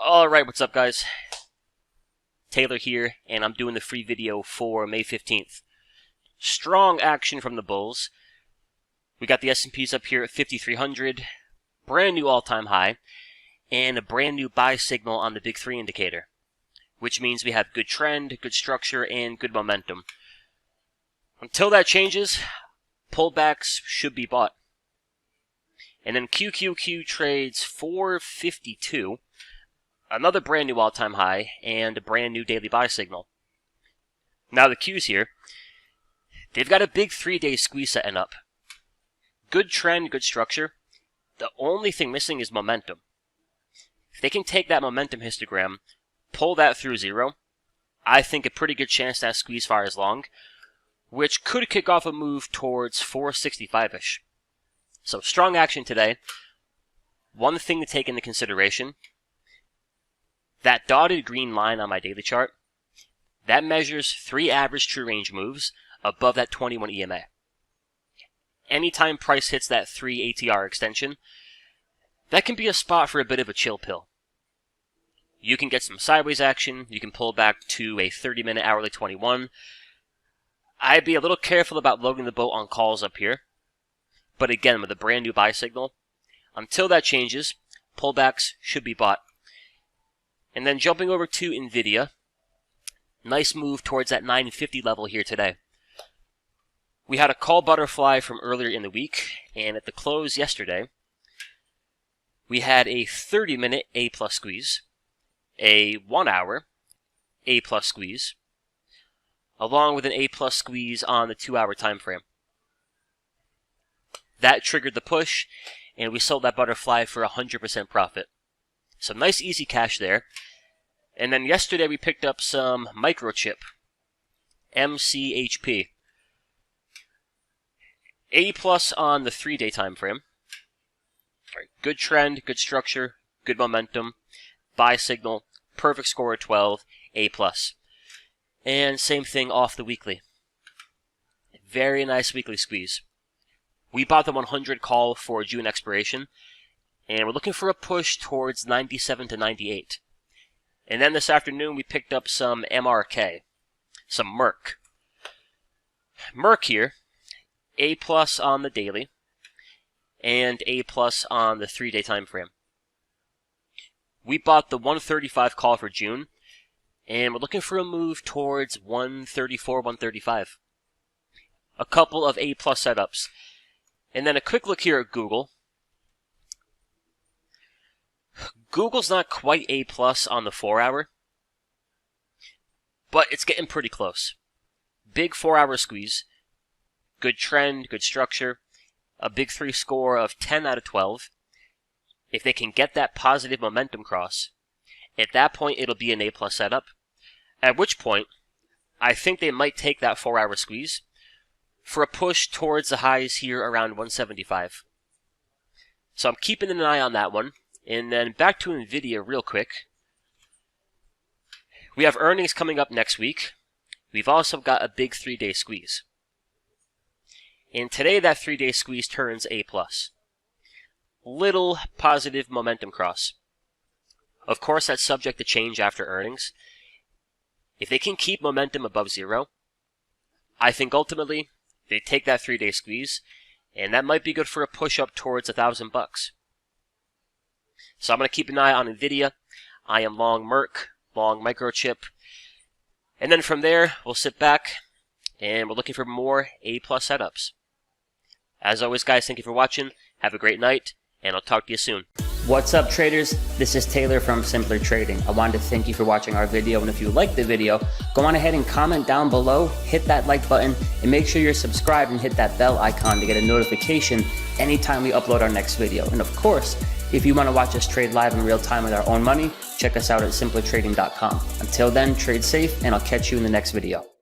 Alright, what's up guys? Taylor here, and I'm doing the free video for May 15th. Strong action from the bulls. We got the S&Ps up here at 5,300, brand new all-time high, and a brand new buy signal on the Big 3 indicator, which means we have good trend, good structure, and good momentum. Until that changes, pullbacks should be bought. And then QQQ trades 452. Another brand new all-time high, and a brand new daily buy signal. Now the Qs here, they've got a big 3-day squeeze setting up. Good trend, good structure. The only thing missing is momentum. If they can take that momentum histogram, pull that through zero, I think a pretty good chance that squeeze fires long, which could kick off a move towards 465-ish. So strong action today. One thing to take into consideration, that dotted green line on my daily chart, that measures 3 average true range moves above that 21 EMA. Anytime price hits that 3 ATR extension, that can be a spot for a bit of a chill pill. You can get some sideways action, you can pull back to a 30-minute hourly 21. I'd be a little careful about loading the boat on calls up here. But again, with a brand new buy signal, until that changes, pullbacks should be bought. And then jumping over to NVDA, nice move towards that 950 level here today. We had a call butterfly from earlier in the week, and at the close yesterday, we had a 30-minute A-plus squeeze, a 1-hour A-plus squeeze, along with an A-plus squeeze on the 2-hour time frame. That triggered the push, and we sold that butterfly for 100% profit. So nice easy cash there. And then yesterday we picked up some microchip, MCHP. A+ on the 3-day time frame. Right, good trend, good structure, good momentum, buy signal, perfect score of 12, A+. And same thing off the weekly. Very nice weekly squeeze. We bought the 100 call for June expiration, and we're looking for a push towards 97 to 98. And then this afternoon we picked up some MRK, some Merck. Merck here, A+ on the daily, and A+ on the 3-day time frame. We bought the 135 call for June, and we're looking for a move towards 134, 135. A couple of A+ setups. And then a quick look here at Google. Google's not quite A+ on the 4-hour, but it's getting pretty close. Big 4-hour squeeze, good trend, good structure, a Big 3 score of 10 out of 12. If they can get that positive momentum cross, at that point it'll be an A+ setup, at which point I think they might take that 4-hour squeeze for a push towards the highs here around 175. So I'm keeping an eye on that one. And then back to NVIDIA real quick. We have earnings coming up next week. We've also got a big 3-day squeeze. And today that 3-day squeeze turns A+. Little positive momentum cross. Of course, that's subject to change after earnings. If they can keep momentum above zero, I think ultimately they take that 3-day squeeze, and that might be good for a push up towards $1,000. So I'm going to keep an eye on NVIDIA. I am long Merck, long microchip. And then from there, we'll sit back, and we're looking for more A+ setups. As always, guys, thank you for watching. Have a great night, and I'll talk to you soon. What's up, traders? This is Taylor from Simply Trading. I wanted to thank you for watching our video, and if you liked the video, go on ahead and comment down below, hit that like button, and make sure you're subscribed and hit that bell icon to get a notification anytime we upload our next video. And of course, if you want to watch us trade live in real time with our own money, check us out at simplytrading.com. Until then, trade safe, and I'll catch you in the next video.